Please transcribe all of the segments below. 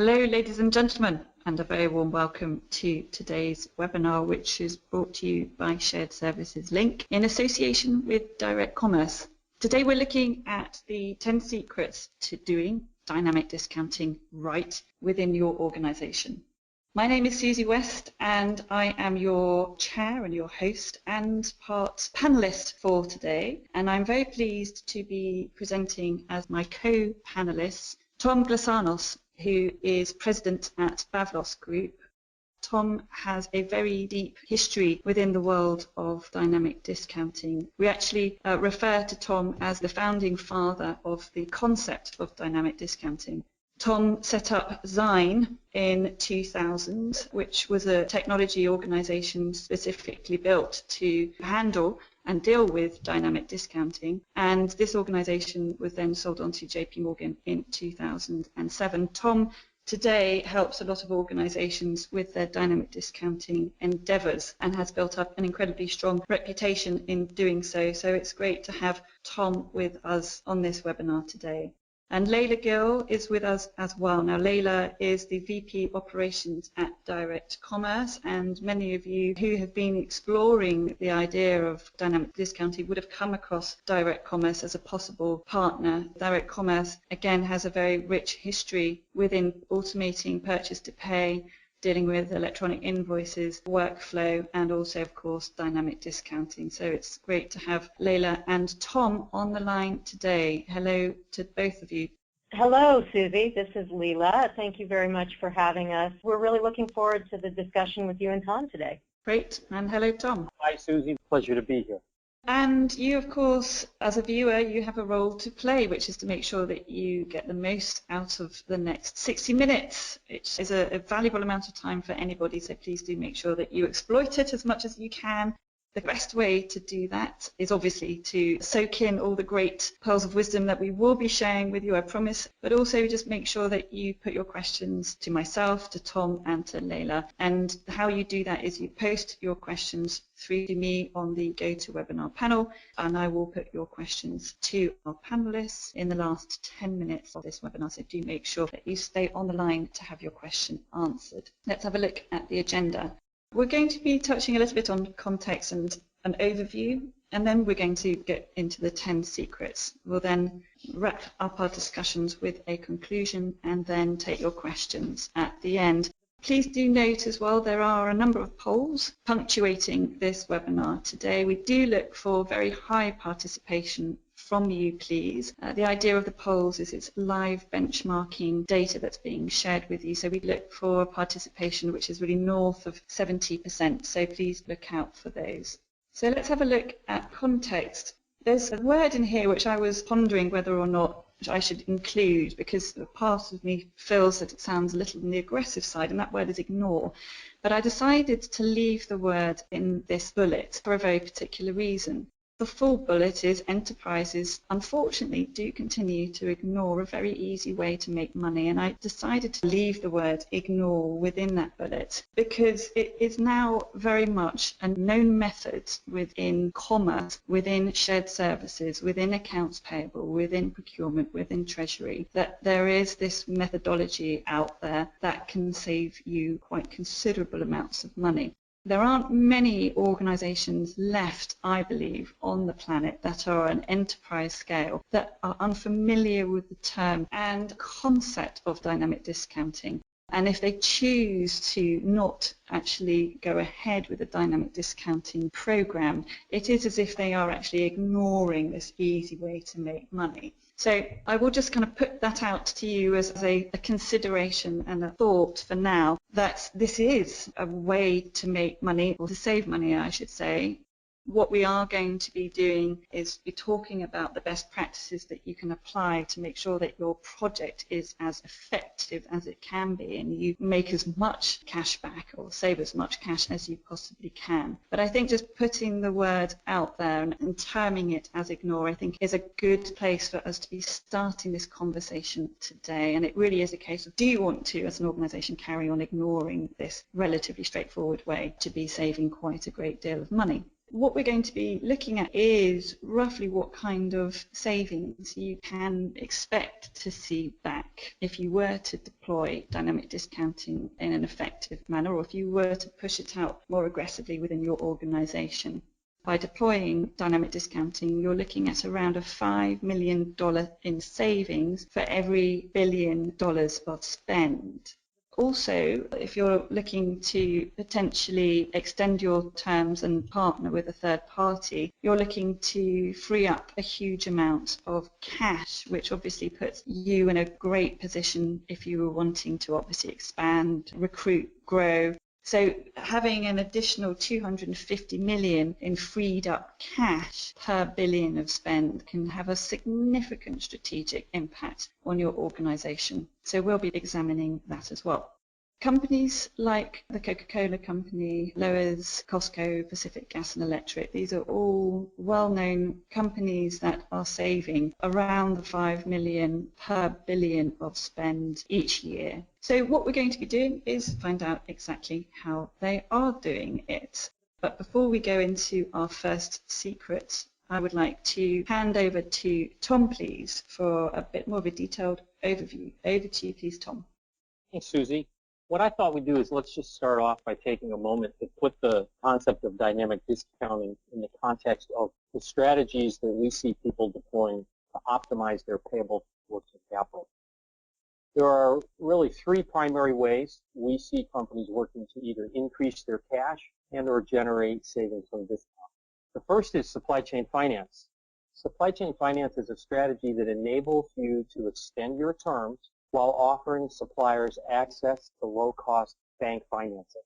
Hello, ladies and gentlemen, and a very warm welcome to today's webinar, which is brought to you by Shared Services Link in association with Direct Commerce. Today we're looking at the 10 secrets to doing dynamic discounting right within your organization. My name is Susie West, and I am your chair and your host and part panelist for today. And I'm very pleased to be presenting as my co-panelists Tom Glasanos, who is president at Bavlos Group. Tom has a very deep history within the world of dynamic discounting. We actually refer to Tom as the founding father of the concept of dynamic discounting. Tom set up Zine in 2000, which was a technology organization specifically built to handle and deal with dynamic discounting. And this organization was then sold on to JP Morgan in 2007. Tom today helps a lot of organizations with their dynamic discounting endeavors and has built up an incredibly strong reputation in doing so. So it's great to have Tom with us on this webinar today. And Layla Gill is with us as well. Now, Layla is the VP Operations at Direct Commerce, and many of you who have been exploring the idea of dynamic discounting would have come across Direct Commerce as a possible partner. Direct Commerce, again, has a very rich history within automating purchase to pay, dealing with electronic invoices, workflow, and also, of course, dynamic discounting. So it's great to have Layla and Tom on the line today. Hello to both of you. Hello, Susie. This is Leela. Thank you very much for having us. We're really looking forward to the discussion with you and Tom today. Great. And hello, Tom. Hi, Susie. Pleasure to be here. And you, of course, as a viewer, you have a role to play, which is to make sure that you get the most out of the next 60 minutes, which is a valuable amount of time for anybody. So please do make sure that you exploit it as much as you can. The best way to do that is obviously to soak in all the great pearls of wisdom that we will be sharing with you, I promise, but also just make sure that you put your questions to myself, to Tom, and to Layla. And how you do that is you post your questions through to me on the GoToWebinar panel, and I will put your questions to our panelists in the last 10 minutes of this webinar. So do make sure that you stay on the line to have your question answered. Let's have a look at the agenda. We're going to be touching a little bit on context and an overview, and then we're going to get into the 10 secrets. We'll then wrap up our discussions with a conclusion and then take your questions at the end. Please do note as well, there are a number of polls punctuating this webinar today. We do look for very high participation from you, please. The idea of the polls is it's live benchmarking data that's being shared with you. So we look for participation which is really north of 70%. So please look out for those. So let's have a look at context. There's a word in here which I was pondering whether or not I should include, because part of me feels that it sounds a little on the aggressive side, and that word is ignore. But I decided to leave the word in this bullet for a very particular reason. The full bullet is enterprises, unfortunately, do continue to ignore a very easy way to make money, and I decided to leave the word ignore within that bullet because it is now very much a known method within commerce, within shared services, within accounts payable, within procurement, within treasury, that there is this methodology out there that can save you quite considerable amounts of money. There aren't many organizations left, I believe, on the planet that are an enterprise scale that are unfamiliar with the term and concept of dynamic discounting. And if they choose to not actually go ahead with a dynamic discounting program, it is as if they are actually ignoring this easy way to make money. So I will just kind of put that out to you as a consideration and a thought for now, that this is a way to make money, or to save money, I should say. What we are going to be doing is be talking about the best practices that you can apply to make sure that your project is as effective as it can be and you make as much cash back or save as much cash as you possibly can. But I think just putting the word out there and terming it as ignore, I think, is a good place for us to be starting this conversation today. And it really is a case of, do you want to, as an organization, carry on ignoring this relatively straightforward way to be saving quite a great deal of money? What we're going to be looking at is roughly what kind of savings you can expect to see back if you were to deploy dynamic discounting in an effective manner, or if you were to push it out more aggressively within your organization. By deploying dynamic discounting, you're looking at around a $5 million in savings for every $1 billion of spend. Also, if you're looking to potentially extend your terms and partner with a third party, you're looking to free up a huge amount of cash, which obviously puts you in a great position if you were wanting to obviously expand, recruit, grow. So having an additional 250 million in freed up cash per billion of spend can have a significant strategic impact on your organization. So we'll be examining that as well. Companies like the Coca-Cola Company, Lowe's, Costco, Pacific Gas and Electric, these are all well-known companies that are saving around the 5 million per billion of spend each year. So what we're going to be doing is find out exactly how they are doing it. But before we go into our first secret, I would like to hand over to Tom, please, for a bit more of a detailed overview. Over to you, please, Tom. Thanks, Susie. What I thought we'd do is let's just start off by taking a moment to put the concept of dynamic discounting in the context of the strategies that we see people deploying to optimize their payable working capital. There are really three primary ways we see companies working to either increase their cash and or generate savings from discount. The first is supply chain finance. Supply chain finance is a strategy that enables you to extend your terms while offering suppliers access to low-cost bank financing.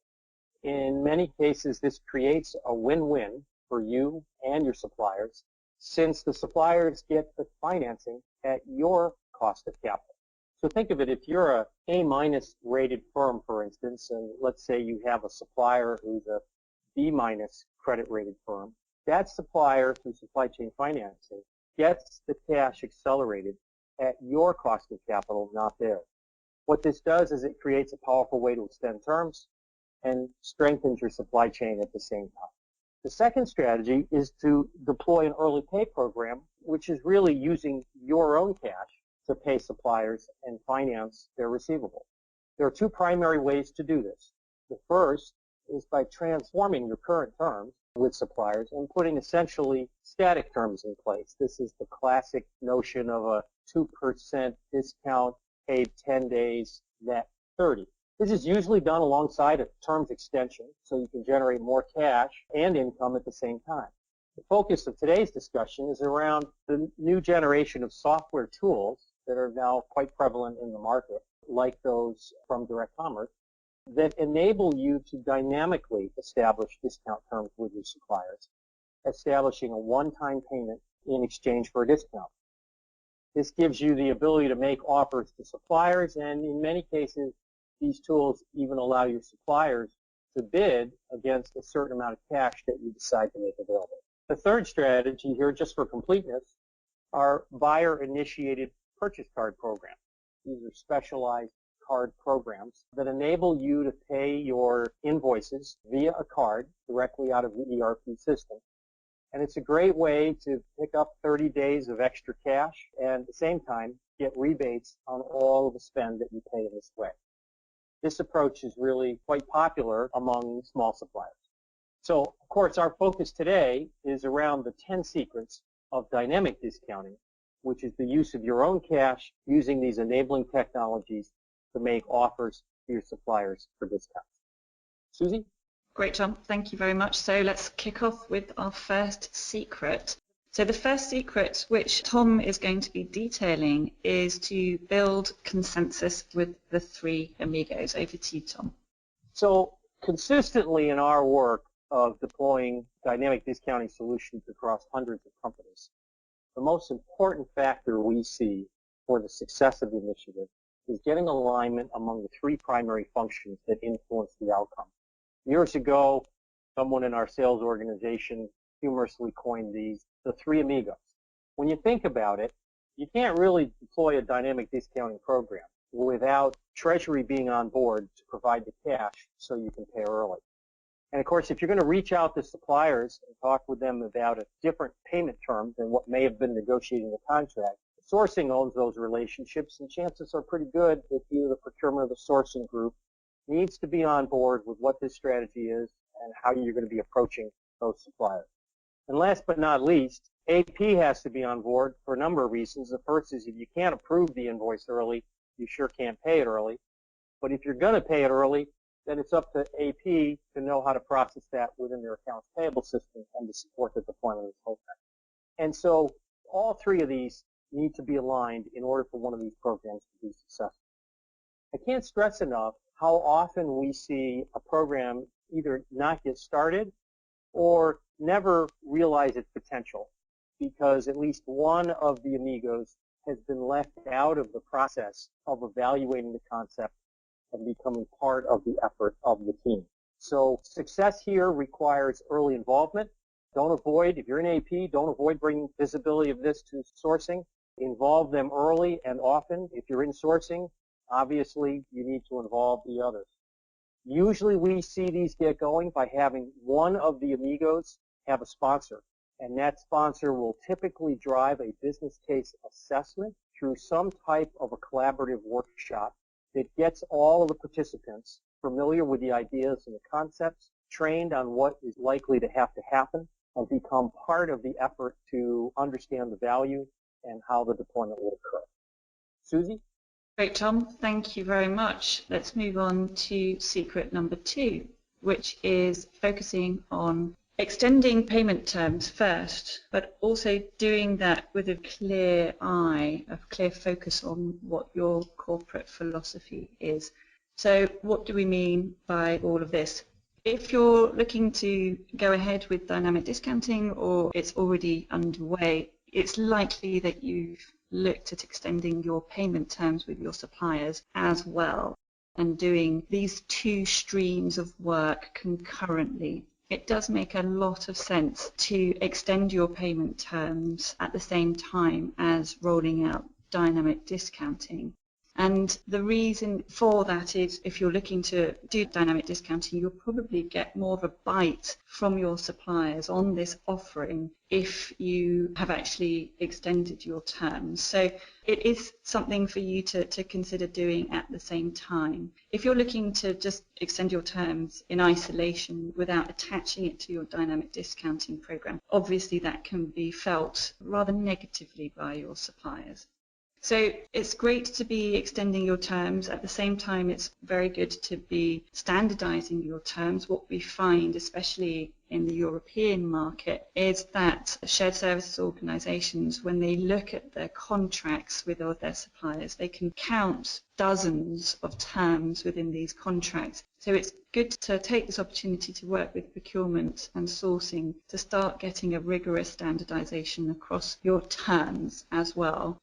In many cases, this creates a win-win for you and your suppliers, since the suppliers get the financing at your cost of capital. So think of it, if you're a A- rated firm, for instance, and let's say you have a supplier who's a B- credit rated firm, that supplier through supply chain financing gets the cash accelerated at your cost of capital, not theirs. What this does is it creates a powerful way to extend terms and strengthens your supply chain at the same time. The second strategy is to deploy an early pay program, which is really using your own cash to pay suppliers and finance their receivables. There are two primary ways to do this. The first is by transforming your current terms with suppliers and putting essentially static terms in place. This is the classic notion of a 2% discount paid 10 days, net 30. This is usually done alongside a terms extension so you can generate more cash and income at the same time. The focus of today's discussion is around the new generation of software tools that are now quite prevalent in the market, like those from direct commerce, that enable you to dynamically establish discount terms with your suppliers, establishing a one-time payment in exchange for a discount. This gives you the ability to make offers to suppliers, and in many cases, these tools even allow your suppliers to bid against a certain amount of cash that you decide to make available. The third strategy here, just for completeness, are buyer-initiated purchase card programs. These are specialized card programs that enable you to pay your invoices via a card directly out of the ERP system. And it's a great way to pick up 30 days of extra cash and at the same time get rebates on all of the spend that you pay in this way. This approach is really quite popular among small suppliers. So, of course, our focus today is around the 10 secrets of dynamic discounting, which is the use of your own cash using these enabling technologies to make offers to your suppliers for discounts. Susie? Great, Tom. Thank you very much. So let's kick off with our first secret. So the first secret, which Tom is going to be detailing, is to build consensus with the three amigos. Over to you, Tom. So consistently in our work of deploying dynamic discounting solutions across hundreds of companies, the most important factor we see for the success of the initiative is getting alignment among the three primary functions that influence the outcome. Years ago, someone in our sales organization humorously coined these the three amigos. When you think about it, you can't really deploy a dynamic discounting program without Treasury being on board to provide the cash so you can pay early. And of course, if you're going to reach out to suppliers and talk with them about a different payment term than what may have been negotiated in the contract, sourcing owns those relationships, and chances are pretty good that either the procurement or the sourcing group needs to be on board with what this strategy is and how you're going to be approaching those suppliers. And last but not least, AP has to be on board for a number of reasons. The first is if you can't approve the invoice early, you sure can't pay it early. But if you're going to pay it early, then it's up to AP to know how to process that within their accounts payable system and to support the deployment of the program. And so all three of these need to be aligned in order for one of these programs to be successful. I can't stress enough how often we see a program either not get started or never realize its potential because at least one of the Amigos has been left out of the process of evaluating the concept and becoming part of the effort of the team. So success here requires early involvement. Don't avoid, if you're in AP, don't avoid bringing visibility of this to sourcing. Involve them early and often. If you're in sourcing, obviously you need to involve the others. Usually we see these get going by having one of the Amigos have a sponsor, and that sponsor will typically drive a business case assessment through some type of a collaborative workshop that gets all of the participants familiar with the ideas and the concepts, trained on what is likely to happen, and become part of the effort to understand the value and how the deployment will occur. Susie? Great, Tom. Thank you very much. Let's move on to secret number 2, which is focusing on extending payment terms first, but also doing that with a clear eye, a clear focus on what your corporate philosophy is. So what do we mean by all of this? If you're looking to go ahead with dynamic discounting or it's already underway, it's likely that you've looked at extending your payment terms with your suppliers as well and doing these two streams of work concurrently. It does make a lot of sense to extend your payment terms at the same time as rolling out dynamic discounting. And the reason for that is if you're looking to do dynamic discounting, you'll probably get more of a bite from your suppliers on this offering if you have actually extended your terms. So it is something for you to consider doing at the same time. If you're looking to just extend your terms in isolation without attaching it to your dynamic discounting program, obviously that can be felt rather negatively by your suppliers. So it's great to be extending your terms. At the same time, it's very good to be standardizing your terms. What we find, especially in the European market, is that shared services organizations, when they look at their contracts with all their suppliers, they can count dozens of terms within these contracts. So it's good to take this opportunity to work with procurement and sourcing to start getting a rigorous standardization across your terms as well.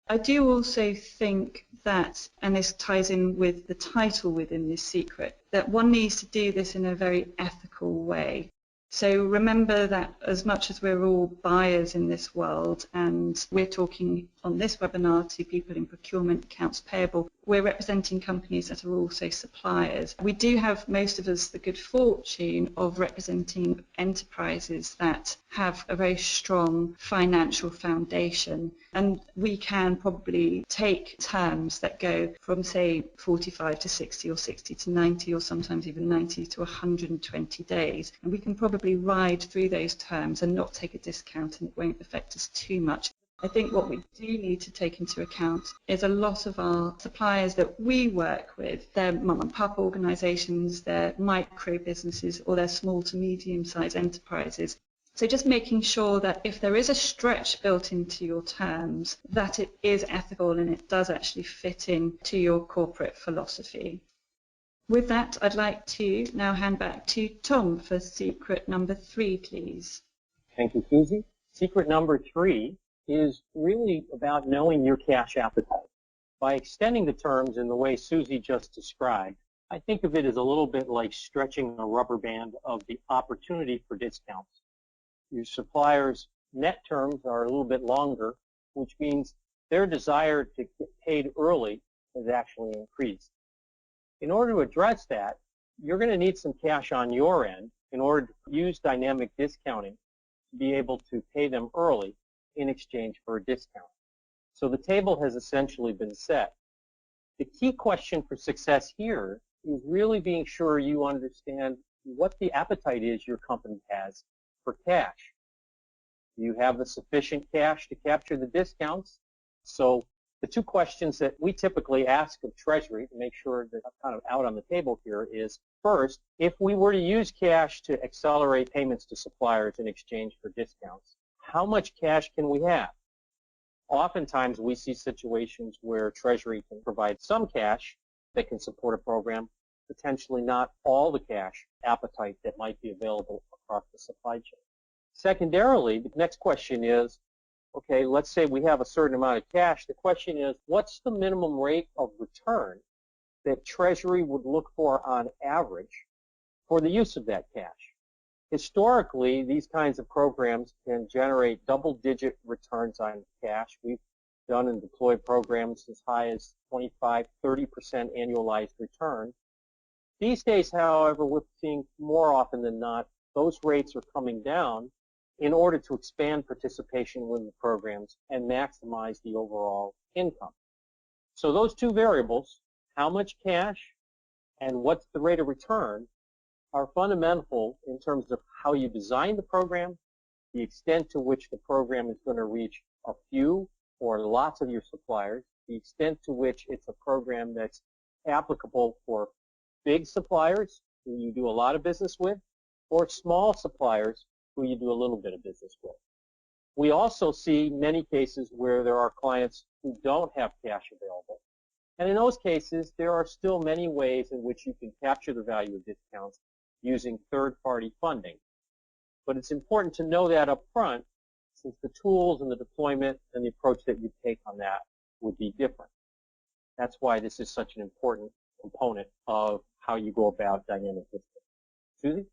I do also think that, and this ties in with the title within this secret, that one needs to do this in a very ethical way. So remember that as much as we're all buyers in this world, and we're talking on this webinar to people in procurement, accounts payable, we're representing companies that are also suppliers. We do have, most of us, the good fortune of representing enterprises that have a very strong financial foundation, and we can probably take terms that go from, say, 45 to 60 or 60 to 90 or sometimes even 90 to 120 days, and we can probably ride through those terms and not take a discount, and it won't affect us too much. I think what we do need to take into account is a lot of our suppliers that we work with, they're mum and pop organisations, they're micro businesses, or they're small to medium-sized enterprises. So just making sure that if there is a stretch built into your terms, that it is ethical and it does actually fit in to your corporate philosophy. With that, I'd like to now hand back to Tom for secret number 3, please. Thank you, Susie. Secret number 3 is really about knowing your cash appetite. By extending the terms in the way Susie just described, I think of it as a little bit like stretching a rubber band of the opportunity for discounts. Your suppliers' net terms are a little bit longer, which means their desire to get paid early has actually increased. In order to address that, you're going to need some cash on your end in order to use dynamic discounting to be able to pay them early in exchange for a discount. So the table has essentially been set. The key question for success here is really being sure you understand what the appetite is your company has for cash. Do you have the sufficient cash to capture the discounts? So the two questions that we typically ask of Treasury to make sure that I'm kind of out on the table here is, first, if we were to use cash to accelerate payments to suppliers in exchange for discounts, how much cash can we have? Oftentimes we see situations where Treasury can provide some cash that can support a program, potentially not all the cash appetite that might be available across the supply chain. Secondarily, the next question is, okay, let's say we have a certain amount of cash. The question is, what's the minimum rate of return that Treasury would look for on average for the use of that cash? Historically, these kinds of programs can generate double-digit returns on cash. We've done and deployed programs as high as 25, 30% annualized return. These days, however, we're seeing more often than not, those rates are coming down in order to expand participation within the programs and maximize the overall income. So those two variables, how much cash and what's the rate of return, are fundamental in terms of how you design the program, the extent to which the program is going to reach a few or lots of your suppliers, the extent to which it's a program that's applicable for big suppliers who you do a lot of business with, or small suppliers who you do a little bit of business with. We also see many cases where there are clients who don't have cash available. And in those cases, there are still many ways in which you can capture the value of discounts using third-party funding. But it's important to know that up front, since the tools and the deployment and the approach that you take on that would be different. That's why this is such an important component of how you go about dynamic discounting. Susie?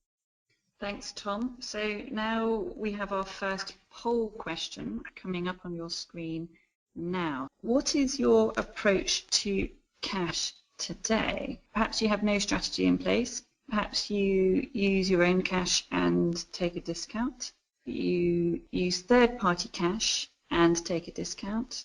Thanks, Tom. So now we have our first poll question coming up on your screen now. What is your approach to cash today? Perhaps you have no strategy in place. Perhaps you use your own cash and take a discount. You use third-party cash and take a discount.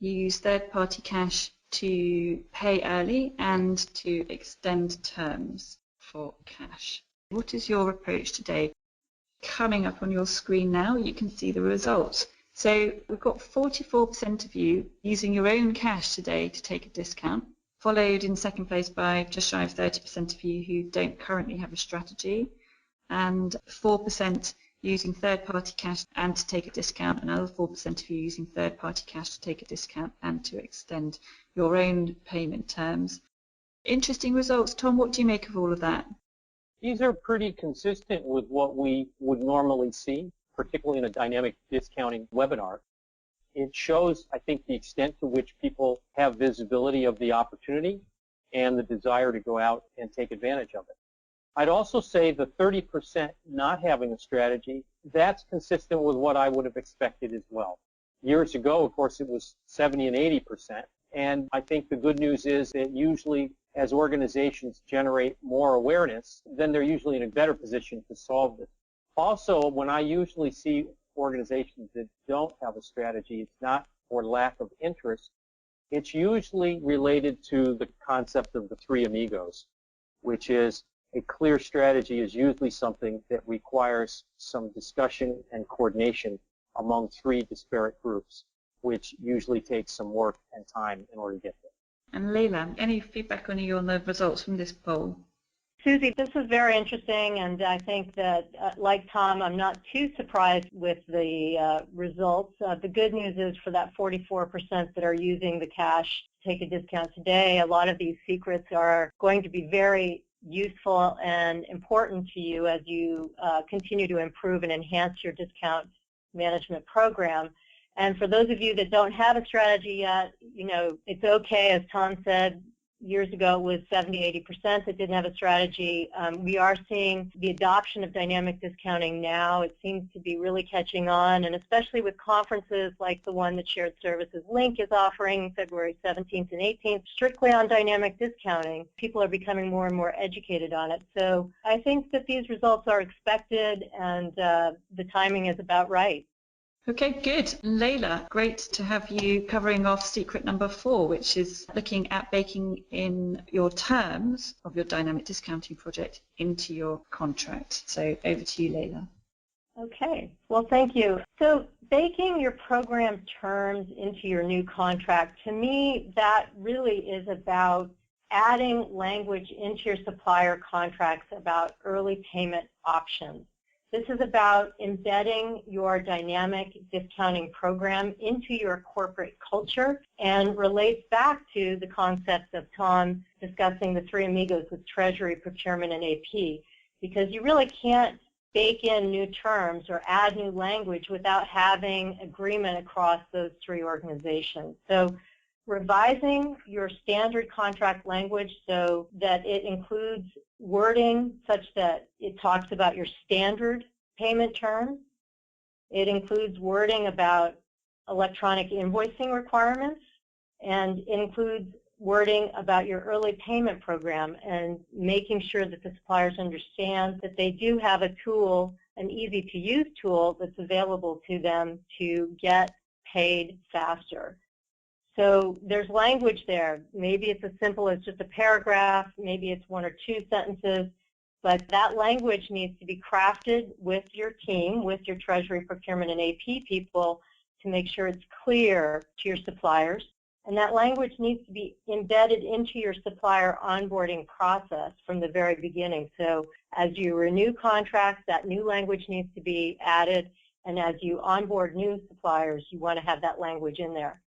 You use third-party cash to pay early and to extend terms for cash. What is your approach today? Coming up on your screen now, you can see the results. So we've got 44% of you using your own cash today to take a discount, followed in second place by just shy of 30% of you who don't currently have a strategy, and 4% using third-party cash and to take a discount, another 4% of you using third-party cash to take a discount and to extend your own payment terms. Interesting results. Tom, what do you make of all of that? These are pretty consistent with what we would normally see, particularly in a dynamic discounting webinar. It shows, I think, the extent to which people have visibility of the opportunity and the desire to go out and take advantage of it. I'd also say the 30% not having a strategy, that's consistent with what I would have expected as well. Years ago, of course, it was 70 and 80%. And I think the good news is that usually as organizations generate more awareness, then they're usually in a better position to solve this. Also, when I usually see organizations that don't have a strategy, it's not for lack of interest. It's usually related to the concept of the three amigos, which is a clear strategy is usually something that requires some discussion and coordination among three disparate groups, which usually takes some work and time in order to get there. And Leila, any feedback on you on the results from this poll? Susie, this is very interesting, and I think that, like Tom, I'm not too surprised with the results. The good news is for that 44% that are using the cash to take a discount today, a lot of these secrets are going to be very useful and important to you as you continue to improve and enhance your discount management program. And for those of you that don't have a strategy yet, you know, it's okay, as Tom said, Years ago, it was 70–80% that didn't have a strategy. We are seeing the adoption of dynamic discounting now. It seems to be really catching on, and especially with conferences like the one that Shared Services Link is offering February 17th and 18th, strictly on dynamic discounting. People are becoming more and more educated on it. So I think that these results are expected, and the timing is about right. Okay, good. Layla, great to have you covering off secret number 4, which is looking at baking in your terms of your dynamic discounting project into your contract. So over to you, Layla. Okay, well, thank you. So baking your program terms into your new contract, to me, that really is about adding language into your supplier contracts about early payment options. This is about embedding your dynamic discounting program into your corporate culture and relates back to the concept of Tom discussing the 3 Amigos with Treasury, Procurement, and AP, because you really can't bake in new terms or add new language without having agreement across those 3 organizations. So revising your standard contract language so that it includes wording such that it talks about your standard payment terms. It includes wording about electronic invoicing requirements, and it includes wording about your early payment program and making sure that the suppliers understand that they do have a tool, an easy-to-use tool that's available to them to get paid faster. So there's language there. Maybe it's as simple as just a paragraph, maybe it's 1 or 2 sentences, but that language needs to be crafted with your team, with your Treasury, Procurement, and AP people to make sure it's clear to your suppliers. And that language needs to be embedded into your supplier onboarding process from the very beginning. So as you renew contracts, that new language needs to be added, and as you onboard new suppliers, you want to have that language in there.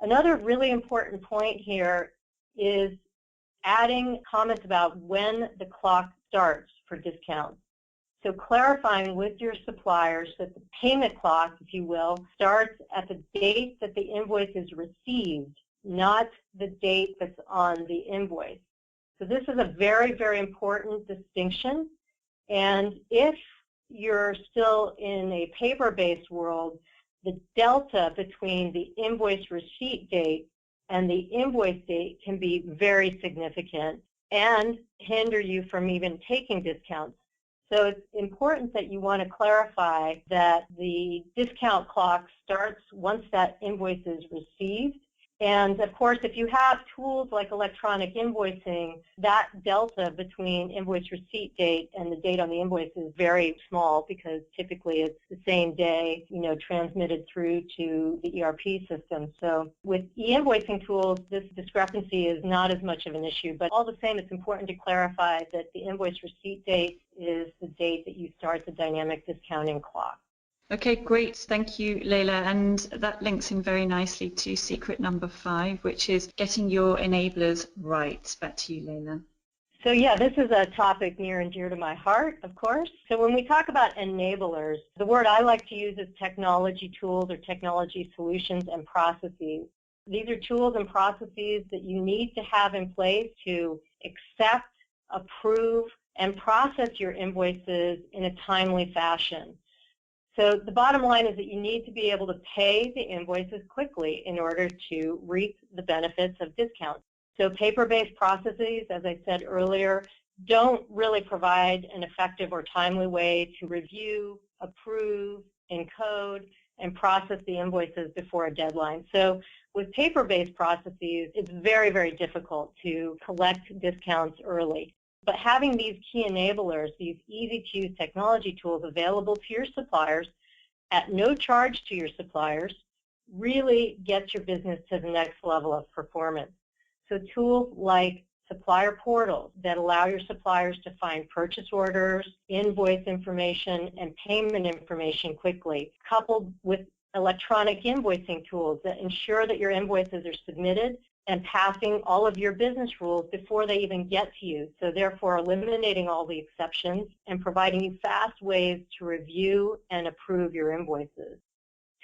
Another really important point here is adding comments about when the clock starts for discounts. So clarifying with your suppliers that the payment clock, if you will, starts at the date that the invoice is received, not the date that's on the invoice. So this is a very, very important distinction. And if you're still in a paper-based world, the delta between the invoice receipt date and the invoice date can be very significant and hinder you from even taking discounts. So it's important that you want to clarify that the discount clock starts once that invoice is received. And of course, if you have tools like electronic invoicing, that delta between invoice receipt date and the date on the invoice is very small, because typically it's the same day, transmitted through to the ERP system. So with e-invoicing tools, this discrepancy is not as much of an issue. But all the same, it's important to clarify that the invoice receipt date is the date that you start the dynamic discounting clock. Okay, great. Thank you, Layla. And that links in very nicely to secret number 5, which is getting your enablers right. Back to you, Layla. So yeah, this is a topic near and dear to my heart, of course. So when we talk about enablers, the word I like to use is technology tools or technology solutions and processes. These are tools and processes that you need to have in place to accept, approve, and process your invoices in a timely fashion. So the bottom line is that you need to be able to pay the invoices quickly in order to reap the benefits of discounts. So paper-based processes, as I said earlier, don't really provide an effective or timely way to review, approve, encode, and process the invoices before a deadline. So with paper-based processes, it's very, very difficult to collect discounts early. But having these key enablers, these easy-to-use technology tools available to your suppliers at no charge to your suppliers, really gets your business to the next level of performance. So tools like supplier portals that allow your suppliers to find purchase orders, invoice information, and payment information quickly, coupled with electronic invoicing tools that ensure that your invoices are submitted and passing all of your business rules before they even get to you. So therefore eliminating all the exceptions and providing you fast ways to review and approve your invoices.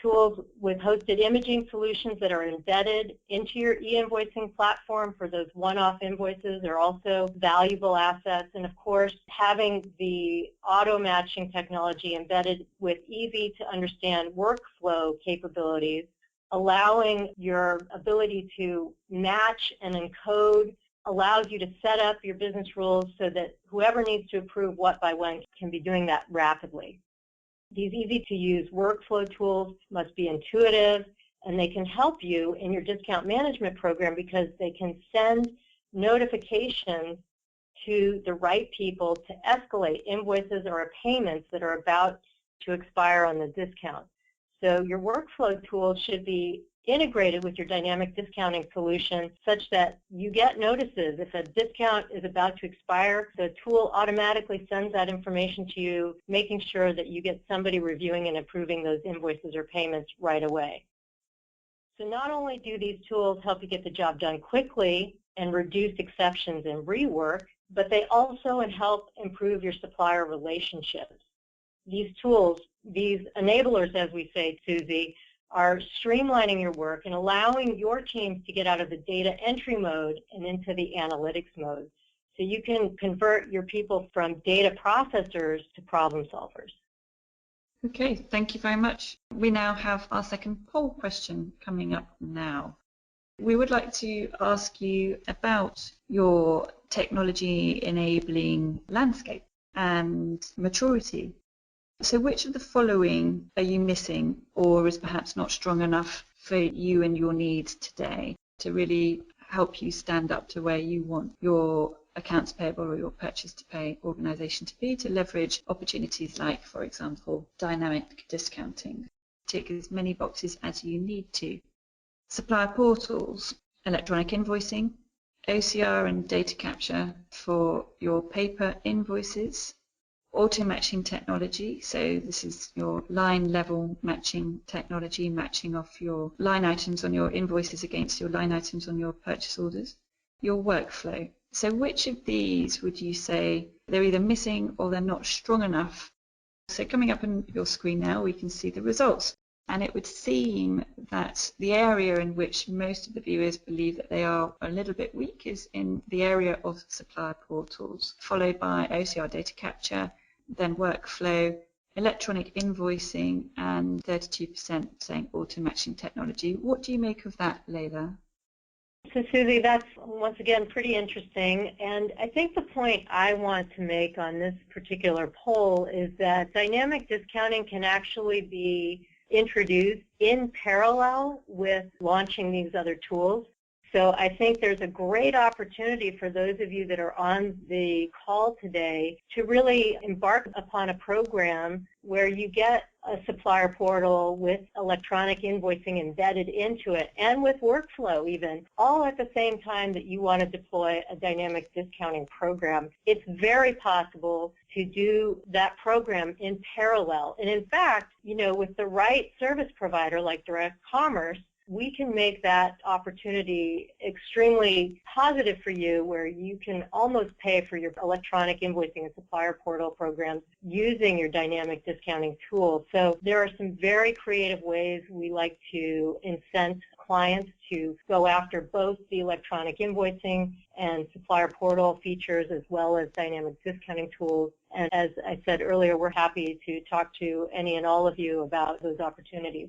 tools with hosted imaging solutions that are embedded into your e-invoicing platform for those one-off invoices are also valuable assets. And of course, having the auto-matching technology embedded with easy-to-understand workflow capabilities, allowing your ability to match and encode, allows you to set up your business rules so that whoever needs to approve what by when can be doing that rapidly. These easy-to-use workflow tools must be intuitive, and they can help you in your discount management program because they can send notifications to the right people to escalate invoices or payments that are about to expire on the discount. So your workflow tools should be integrated with your dynamic discounting solution such that you get notices if a discount is about to expire. The tool automatically sends that information to you, making sure that you get somebody reviewing and approving those invoices or payments right away. So not only do these tools help you get the job done quickly and reduce exceptions and rework, but they also help improve your supplier relationships. These tools, these enablers, as we say, Susie, are streamlining your work and allowing your teams to get out of the data entry mode and into the analytics mode. So you can convert your people from data processors to problem solvers. Okay, thank you very much. We now have our second poll question coming up now. We would like to ask you about your technology enabling landscape and maturity. So which of the following are you missing or is perhaps not strong enough for you and your needs today to really help you stand up to where you want your accounts payable or your purchase to pay organization to be, to leverage opportunities like, for example, dynamic discounting? Tick as many boxes as you need to. Supplier portals, electronic invoicing, OCR and data capture for your paper invoices, auto-matching technology, so this is your line level matching technology, matching off your line items on your invoices against your line items on your purchase orders, your workflow. So which of these would you say they're either missing or they're not strong enough? So coming up on your screen now, we can see the results. And it would seem that the area in which most of the viewers believe that they are a little bit weak is in the area of supplier portals, followed by OCR data capture, then workflow, electronic invoicing, and 32% saying auto-matching technology. What do you make of that, Leila? So Susie, that's once again pretty interesting, and I think the point I want to make on this particular poll is that dynamic discounting can actually be introduced in parallel with launching these other tools. So I think there's a great opportunity for those of you that are on the call today to really embark upon a program where you get a supplier portal with electronic invoicing embedded into it and with workflow even, all at the same time that you want to deploy a dynamic discounting program. It's very possible to do that program in parallel. And in fact, you know, with the right service provider like Direct Commerce, we can make that opportunity extremely positive for you, where you can almost pay for your electronic invoicing and supplier portal programs using your dynamic discounting tool. So there are some very creative ways we like to incent clients to go after both the electronic invoicing and supplier portal features as well as dynamic discounting tools. And as I said earlier, we're happy to talk to any and all of you about those opportunities.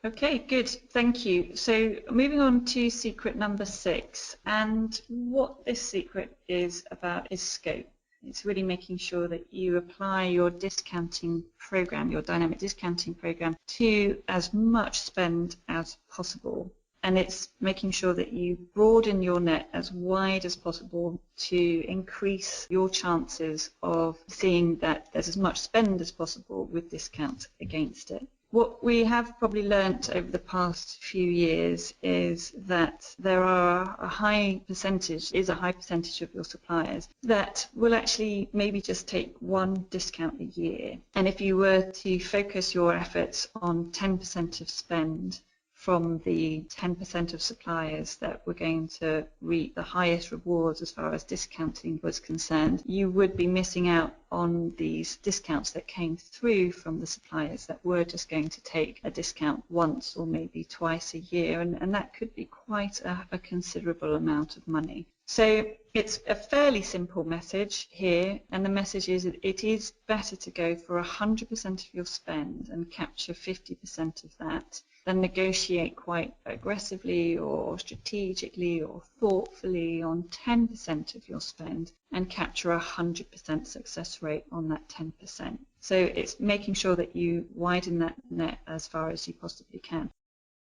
Okay, good. Thank you. So moving on to secret number 6, and what this secret is about is scope. It's really making sure that you apply your discounting program, your dynamic discounting program, to as much spend as possible. And it's making sure that you broaden your net as wide as possible to increase your chances of seeing that there's as much spend as possible with discount against it. What we have probably learnt over the past few years is that there are a high percentage of your suppliers that will actually maybe just take one discount a year. And if you were to focus your efforts on 10% of spend from the 10% of suppliers that were going to reap the highest rewards as far as discounting was concerned, you would be missing out on these discounts that came through from the suppliers that were just going to take a discount once or maybe twice a year, and that could be quite a considerable amount of money. So it's a fairly simple message here, and the message is that it is better to go for 100% of your spend and capture 50% of that than negotiate quite aggressively or strategically or thoughtfully on 10% of your spend and capture 100% success rate on that 10%. So it's making sure that you widen that net as far as you possibly can.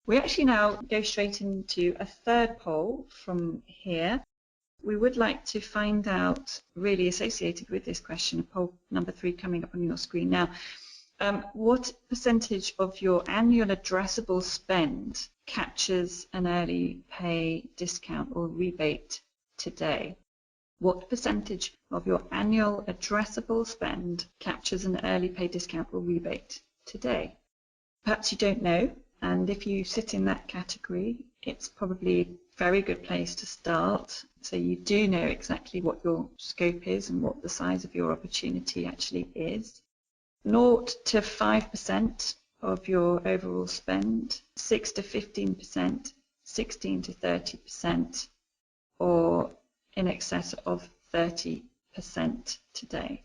We actually now go straight into a third poll from here. We would like to find out, really associated with this question, poll number 3 coming up on your screen now, what percentage of your annual addressable spend captures an early pay discount or rebate today? What percentage of your annual addressable spend captures an early pay discount or rebate today? Perhaps you don't know, and if you sit in that category, it's probably a very good place to start. So you do know exactly what your scope is and what the size of your opportunity actually is. 0 to 5% of your overall spend, 6 to 15%, 16 to 30%, or in excess of 30% today.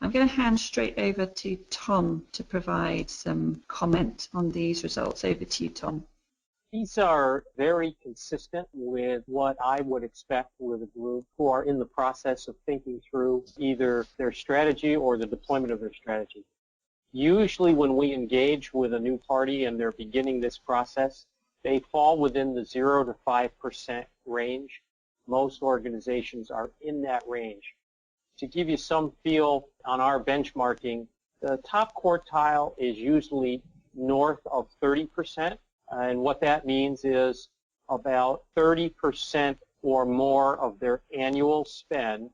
I'm going to hand straight over to Tom to provide some comment on these results. Over to you, Tom. These are very consistent with what I would expect with a group who are in the process of thinking through either their strategy or the deployment of their strategy. Usually when we engage with a new party and they're beginning this process, they fall within the 0 to 5% range. Most organizations are in that range. To give you some feel on our benchmarking, the top quartile is usually north of 30%. And what that means is about 30% or more of their annual spend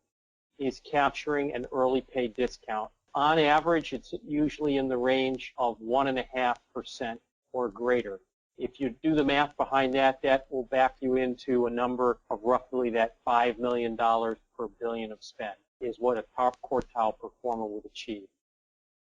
is capturing an early pay discount. On average, it's usually in the range of 1.5% or greater. If you do the math behind that, that will back you into a number of roughly that $5 million per billion of spend is what a top quartile performer would achieve.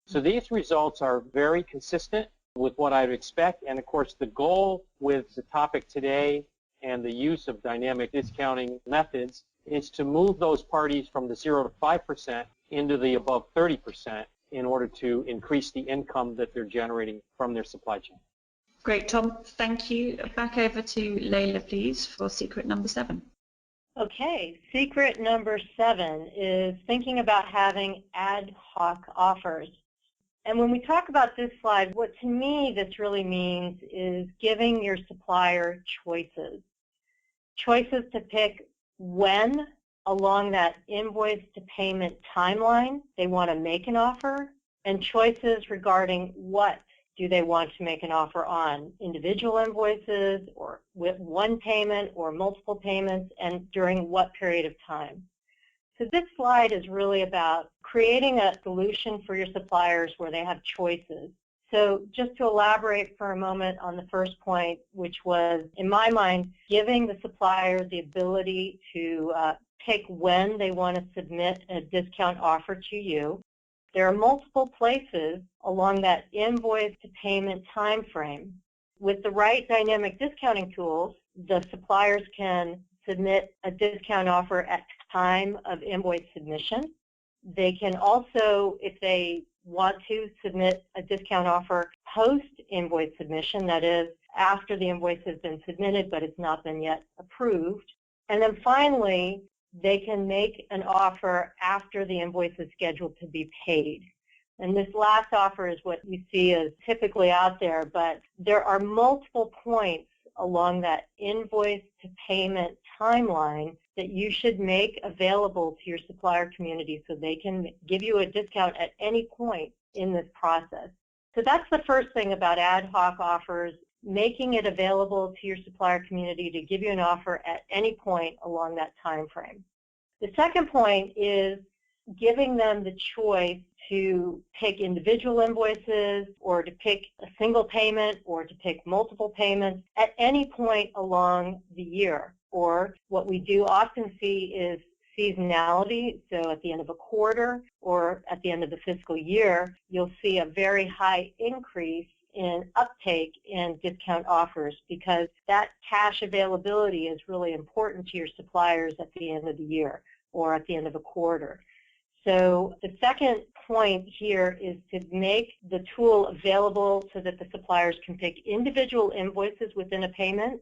So these results are very consistent with what I'd expect, and of course the goal with the topic today and the use of dynamic discounting methods is to move those parties from the 0 to 5% into the above 30% in order to increase the income that they're generating from their supply chain. Great, Tom. Thank you. Back over to Layla, please, for secret number 7. Okay, secret number 7 is thinking about having ad hoc offers. And when we talk about this slide, what to me this really means is giving your supplier choices. Choices to pick when along that invoice to payment timeline they want to make an offer, and choices regarding what do they want to make an offer on, individual invoices or with one payment or multiple payments, and during what period of time. So this slide is really about creating a solution for your suppliers where they have choices. So just to elaborate for a moment on the first point, which was, in my mind, giving the supplier the ability to pick when they want to submit a discount offer to you. There are multiple places along that invoice to payment time frame. With the right dynamic discounting tools, the suppliers can submit a discount offer at time of invoice submission. They can also, if they want to, submit a discount offer post-invoice submission, that is, after the invoice has been submitted but it's not been yet approved. And then finally, they can make an offer after the invoice is scheduled to be paid. And this last offer is what you see as typically out there, but there are multiple points along that invoice to payment timeline that you should make available to your supplier community so they can give you a discount at any point in this process. So that's the first thing about ad hoc offers, making it available to your supplier community to give you an offer at any point along that time frame. The second point is giving them the choice to pick individual invoices or to pick a single payment or to pick multiple payments at any point along the year. Or what we do often see is seasonality. So at the end of a quarter or at the end of the fiscal year, you'll see a very high increase in uptake in discount offers because that cash availability is really important to your suppliers at the end of the year or at the end of a quarter. So the second point here is to make the tool available so that the suppliers can pick individual invoices within a payment.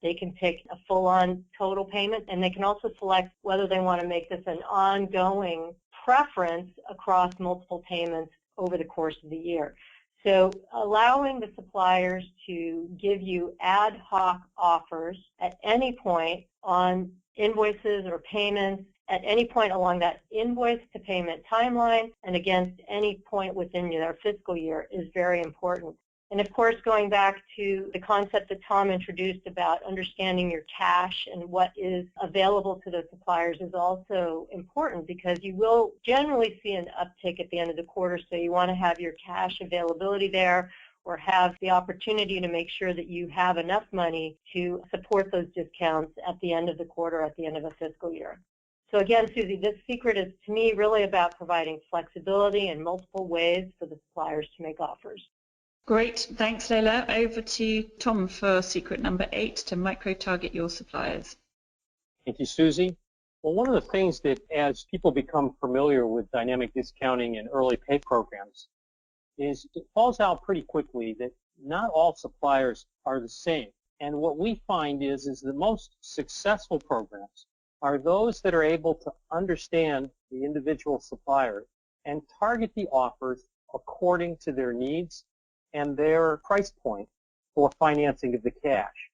They can pick a full-on total payment, and they can also select whether they want to make this an ongoing preference across multiple payments over the course of the year. So allowing the suppliers to give you ad hoc offers at any point on invoices or payments at any point along that invoice to payment timeline and against any point within their fiscal year is very important. And of course, going back to the concept that Tom introduced about understanding your cash and what is available to those suppliers is also important because you will generally see an uptick at the end of the quarter, so you want to have your cash availability there or have the opportunity to make sure that you have enough money to support those discounts at the end of the quarter, at the end of a fiscal year. So again, Susie, this secret is to me really about providing flexibility in multiple ways for the suppliers to make offers. Great, thanks Leila. Over to Tom for secret number 8, to micro-target your suppliers. Thank you, Susie. Well, one of the things that as people become familiar with dynamic discounting and early pay programs is it falls out pretty quickly that not all suppliers are the same. And what we find is the most successful programs are those that are able to understand the individual supplier and target the offers according to their needs and their price point for financing of the cash.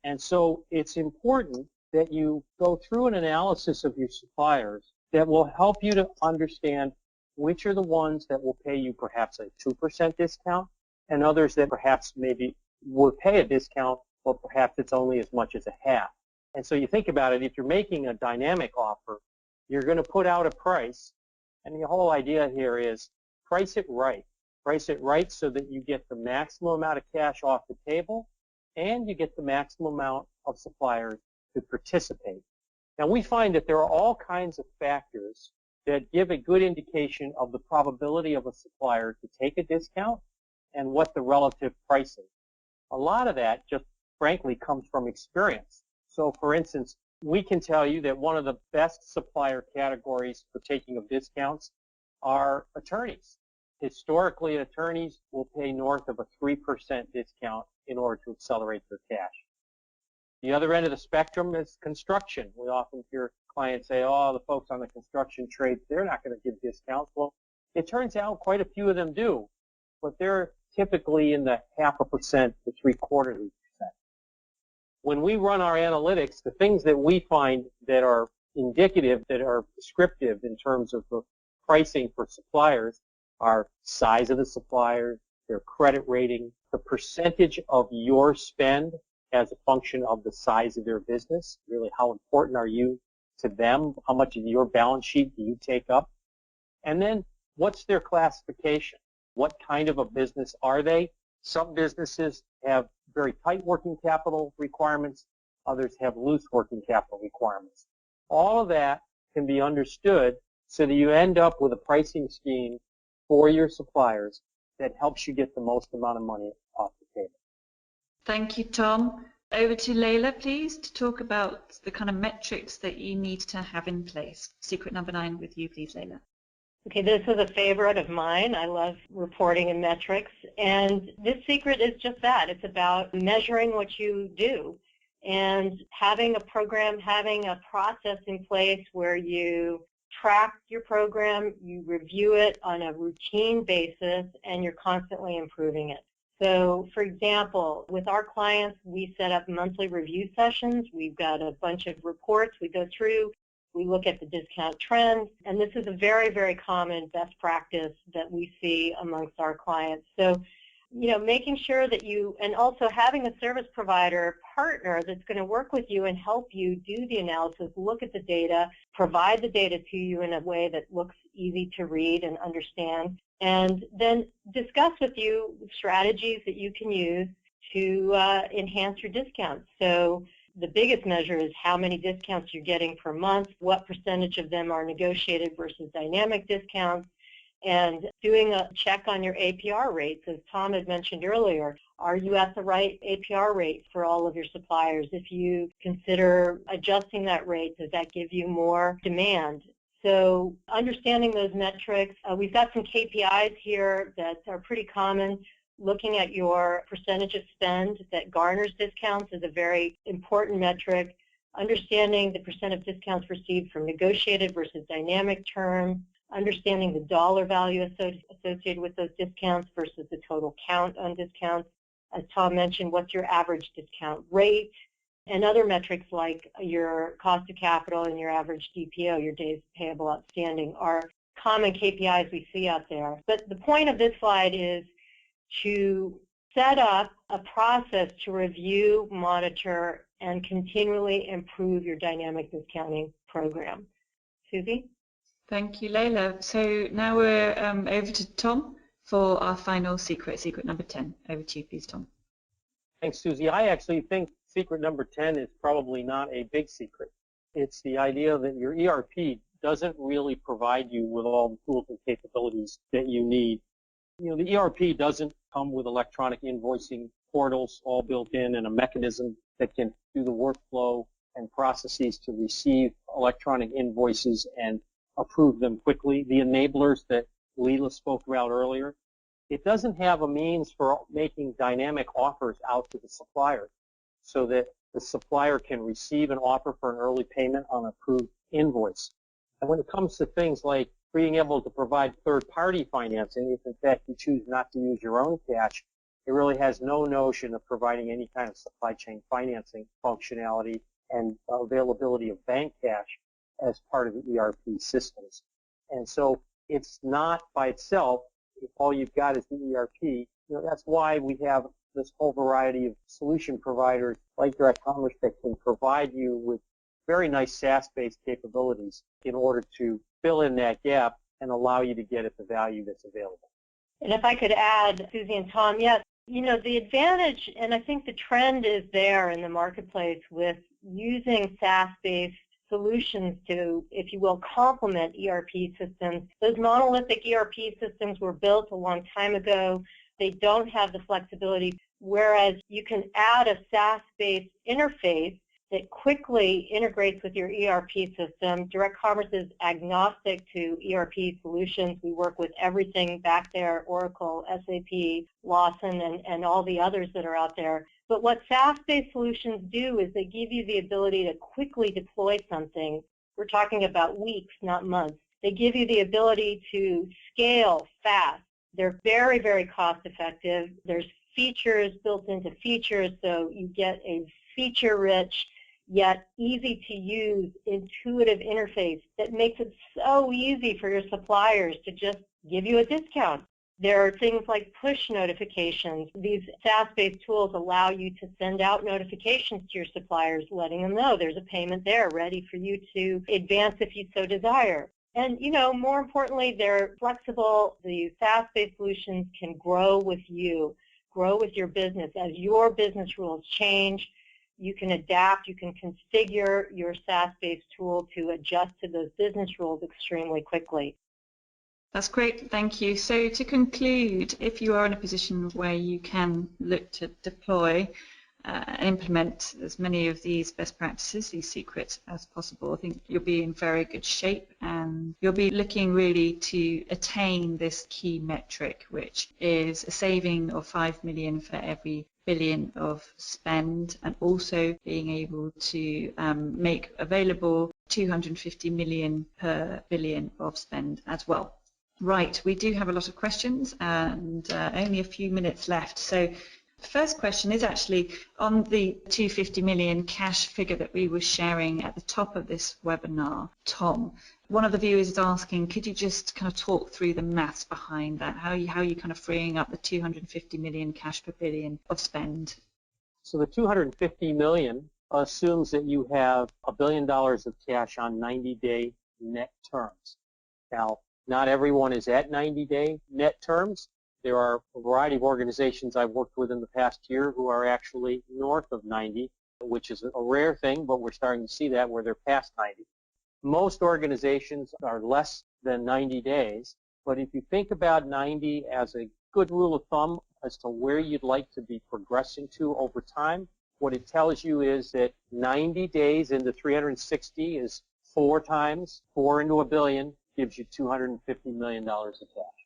And so it's important that you go through an analysis of your suppliers that will help you to understand which are the ones that will pay you perhaps a 2% discount and others that perhaps maybe will pay a discount, but perhaps it's only as much as a half. And so you think about it, if you're making a dynamic offer, you're going to put out a price, and the whole idea here is price it right. Price it right so that you get the maximum amount of cash off the table and you get the maximum amount of suppliers to participate. Now we find that there are all kinds of factors that give a good indication of the probability of a supplier to take a discount and what the relative price is. A lot of that just frankly comes from experience. So for instance, we can tell you that one of the best supplier categories for taking of discounts are attorneys. Historically, attorneys will pay north of a 3% discount in order to accelerate their cash. The other end of the spectrum is construction. We often hear clients say, oh, the folks on the construction trade, they're not going to give discounts. Well, it turns out quite a few of them do, but they're typically in the 0.5% to 0.75%. When we run our analytics, the things that we find that are indicative, that are prescriptive in terms of the pricing for suppliers are size of the supplier, their credit rating, the percentage of your spend as a function of the size of their business, really how important are you to them, how much of your balance sheet do you take up, and then what's their classification, what kind of a business are they. Some businesses have very tight working capital requirements, others have loose working capital requirements. All of that can be understood so that you end up with a pricing scheme for your suppliers that helps you get the most amount of money off the table. Thank you, Tom. Over to Leila, please, to talk about the kind of metrics that you need to have in place. Secret number 9 with you, please, Leila. Okay, this is a favorite of mine. I love reporting and metrics. And this secret is just that. It's about measuring what you do and having a program, having a process in place where you track your program, you review it on a routine basis, and you're constantly improving it. So, for example, with our clients, we set up monthly review sessions. We've got a bunch of reports we go through. We look at the discount trends, and this is a very, very common best practice that we see amongst our clients. So making sure that you, and also having a service provider partner that's going to work with you and help you do the analysis, look at the data, provide the data to you in a way that looks easy to read and understand, and then discuss with you strategies that you can use to enhance your discounts. So the biggest measure is how many discounts you're getting per month, what percentage of them are negotiated versus dynamic discounts, and doing a check on your APR rates. As Tom had mentioned earlier, are you at the right APR rate for all of your suppliers? If you consider adjusting that rate, does that give you more demand? So understanding those metrics, we've got some KPIs here that are pretty common. Looking at your percentage of spend that garners discounts is a very important metric. Understanding the percent of discounts received from negotiated versus dynamic terms. Understanding the dollar value associated with those discounts versus the total count on discounts. As Tom mentioned, what's your average discount rate? And other metrics like your cost of capital and your average DPO, your days payable outstanding, are common KPIs we see out there. But the point of this slide is to set up a process to review, monitor, and continually improve your dynamic discounting program. Susie? Thank you, Layla. So now we're over to Tom for our final secret number 10. Over to you, please, Tom. Thanks, Susie. I actually think secret number 10 is probably not a big secret. It's the idea that your ERP doesn't really provide you with all the tools and capabilities that you need. The ERP doesn't come with electronic invoicing portals all built in and a mechanism that can do the workflow and processes to receive electronic invoices and approve them quickly. The enablers that Leela spoke about earlier. It doesn't have a means for making dynamic offers out to the supplier so that the supplier can receive an offer for an early payment on an approved invoice. And when it comes to things like being able to provide third-party financing, if in fact you choose not to use your own cash, it really has no notion of providing any kind of supply chain financing functionality and availability of bank cash as part of the ERP systems. And so it's not by itself, if all you've got is the ERP. That's why we have this whole variety of solution providers like Direct Commerce that can provide you with very nice SaaS-based capabilities in order to fill in that gap and allow you to get at the value that's available. And if I could add, Susie and Tom, yes, the advantage, and I think the trend is there in the marketplace with using SaaS-based solutions to, if you will, complement ERP systems. Those monolithic ERP systems were built a long time ago. They don't have the flexibility, whereas you can add a SaaS-based interface that quickly integrates with your ERP system. Direct Commerce is agnostic to ERP solutions. We work with everything back there, Oracle, SAP, Lawson, and all the others that are out there. But what SaaS-based solutions do is they give you the ability to quickly deploy something. We're talking about weeks, not months. They give you the ability to scale fast. They're very, very cost-effective. There's features built into features, so you get a feature-rich yet easy-to-use, intuitive interface that makes it so easy for your suppliers to just give you a discount. There are things like push notifications. These SaaS-based tools allow you to send out notifications to your suppliers, letting them know there's a payment there ready for you to advance if you so desire. And, more importantly, they're flexible. The SaaS-based solutions can grow with you, grow with your business. As your business rules change, you can adapt, you can configure your SaaS-based tool to adjust to those business rules extremely quickly. That's great, thank you. So to conclude, if you are in a position where you can look to deploy and implement as many of these best practices, these secrets, as possible, I think you'll be in very good shape and you'll be looking really to attain this key metric, which is a saving of 5 million for every billion of spend, and also being able to make available 250 million per billion of spend as well. Right, we do have a lot of questions and only a few minutes left. So First question is actually on the 250 million cash figure that we were sharing at the top of this webinar, Tom. One of the viewers is asking, could you just kind of talk through the maths behind that? How are you kind of freeing up the 250 million cash per billion of spend? So the 250 million assumes that you have $1 billion of cash on 90-day net terms. Now, not everyone is at 90-day net terms. There are a variety of organizations I've worked with in the past year who are actually north of 90, which is a rare thing, but we're starting to see that where they're past 90. Most organizations are less than 90 days, but if you think about 90 as a good rule of thumb as to where you'd like to be progressing to over time, what it tells you is that 90 days into 360 is 4 times 4 into $1 billion gives you $250 million of cash.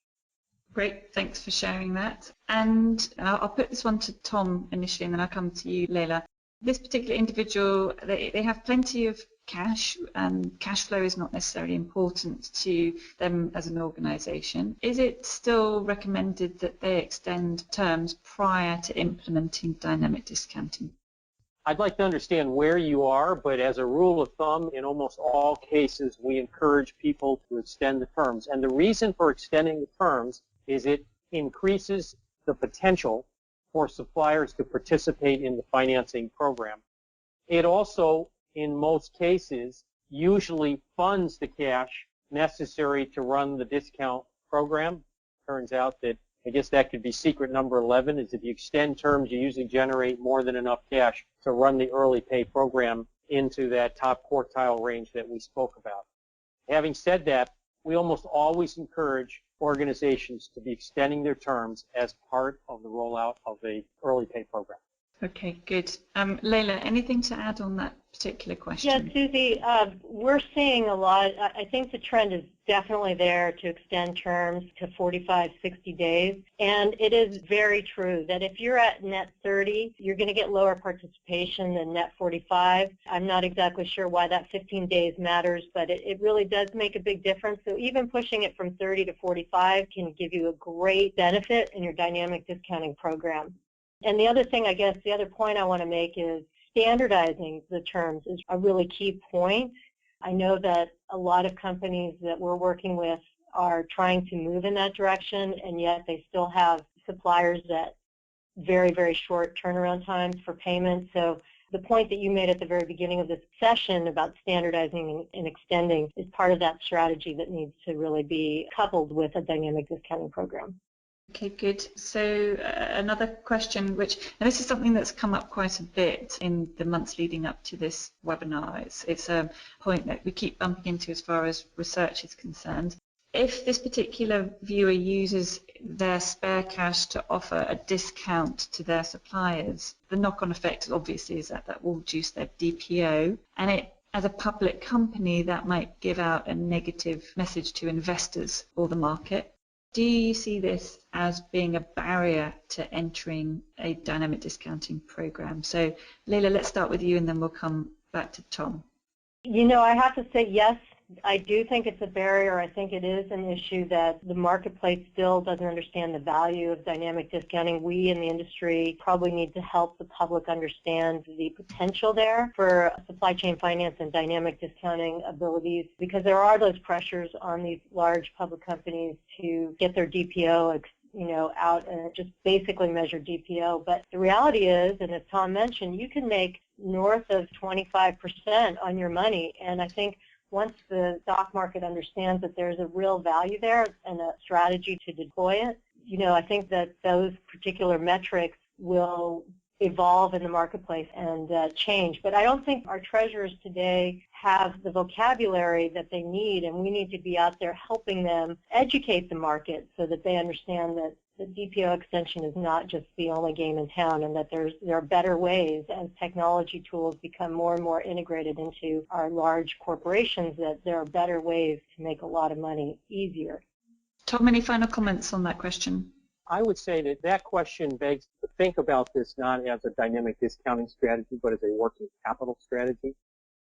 Great, thanks for sharing that. And I'll put this one to Tom initially, and then I'll come to you, Leila. This particular individual, they have plenty of cash, and cash flow is not necessarily important to them as an organization. Is it still recommended that they extend terms prior to implementing dynamic discounting? I'd like to understand where you are, but as a rule of thumb, in almost all cases, we encourage people to extend the terms. And the reason for extending the terms is it increases the potential for suppliers to participate in the financing program. It also, in most cases, usually funds the cash necessary to run the discount program. Turns out that, I guess that could be secret number 11, is if you extend terms, you usually generate more than enough cash to run the early pay program into that top quartile range that we spoke about. Having said that, we almost always encourage organizations to be extending their terms as part of the rollout of the early pay program. Okay, good. Leila, anything to add on that particular question? Yes, Susie, we're seeing a lot. I think the trend is definitely there to extend terms to 45, 60 days. And it is very true that if you're at net 30, you're going to get lower participation than net 45. I'm not exactly sure why that 15 days matters, but it really does make a big difference. So even pushing it from 30 to 45 can give you a great benefit in your dynamic discounting program. And the other thing, I guess, the other point I want to make is standardizing the terms is a really key point. I know that a lot of companies that we're working with are trying to move in that direction, and yet they still have suppliers that very, very short turnaround times for payment. So the point that you made at the very beginning of this session about standardizing and extending is part of that strategy that needs to really be coupled with a dynamic discounting program. Okay, good. So another question, and this is something that's come up quite a bit in the months leading up to this webinar. It's a point that we keep bumping into as far as research is concerned. If this particular viewer uses their spare cash to offer a discount to their suppliers, the knock-on effect obviously is that will reduce their DPO, and as a public company, that might give out a negative message to investors or the market. Do you see this as being a barrier to entering a dynamic discounting program? So, Leila, let's start with you, and then we'll come back to Tom. You know, I have to say yes. I do think it's a barrier. I think it is an issue that the marketplace still doesn't understand the value of dynamic discounting. We in the industry probably need to help the public understand the potential there for supply chain finance and dynamic discounting abilities, because there are those pressures on these large public companies to get their DPO out and just basically measure DPO. But the reality is, and as Tom mentioned, you can make north of 25% on your money, and I think once the stock market understands that there's a real value there and a strategy to deploy it, I think that those particular metrics will evolve in the marketplace and change. But I don't think our treasurers today have the vocabulary that they need, and we need to be out there helping them educate the market so that they understand that the DPO extension is not just the only game in town, and that there are better ways as technology tools become more and more integrated into our large corporations, that there are better ways to make a lot of money easier. Tom, any final comments on that question? I would say that question begs to think about this not as a dynamic discounting strategy, but as a working capital strategy.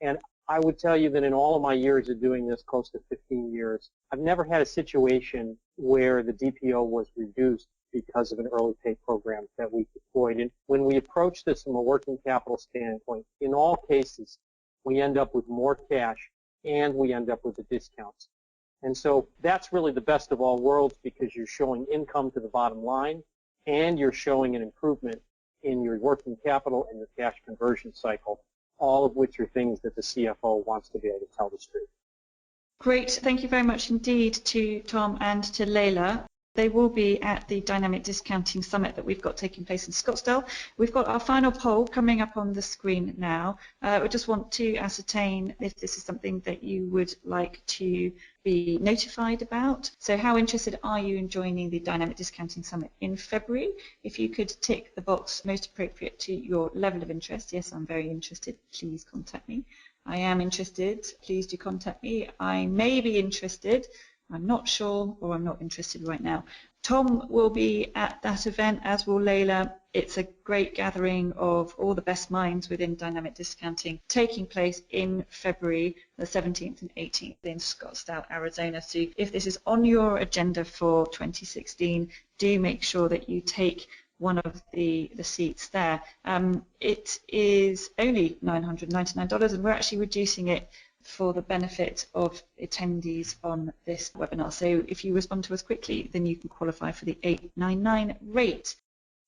And I would tell you that in all of my years of doing this, close to 15 years, I've never had a situation where the DPO was reduced because of an early pay program that we deployed. And when we approach this from a working capital standpoint, in all cases, we end up with more cash and we end up with the discounts. And so that's really the best of all worlds because you're showing income to the bottom line and you're showing an improvement in your working capital and your cash conversion cycle, all of which are things that the CFO wants to be able to tell the street. Great. Thank you very much indeed to Tom and to Leila. They will be at the Dynamic Discounting Summit that we've got taking place in Scottsdale. We've got our final poll coming up on the screen now. We just want to ascertain if this is something that you would like to be notified about. So how interested are you in joining the Dynamic Discounting Summit in February? If you could tick the box most appropriate to your level of interest. Yes, I'm very interested. Please contact me. I am interested. Please do contact me. I may be interested. I'm not sure, or I'm not interested right now. Tom will be at that event, as will Leila. It's a great gathering of all the best minds within dynamic discounting, taking place in February the 17th and 18th in Scottsdale, Arizona. So if this is on your agenda for 2016, do make sure that you take one of the seats there. It is only $999, and we're actually reducing it for the benefit of attendees on this webinar. So if you respond to us quickly, then you can qualify for the $899 rate.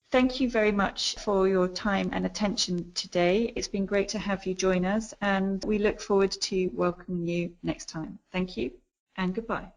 Thank you very much for your time and attention today. It's been great to have you join us, and we look forward to welcoming you next time. Thank you and goodbye.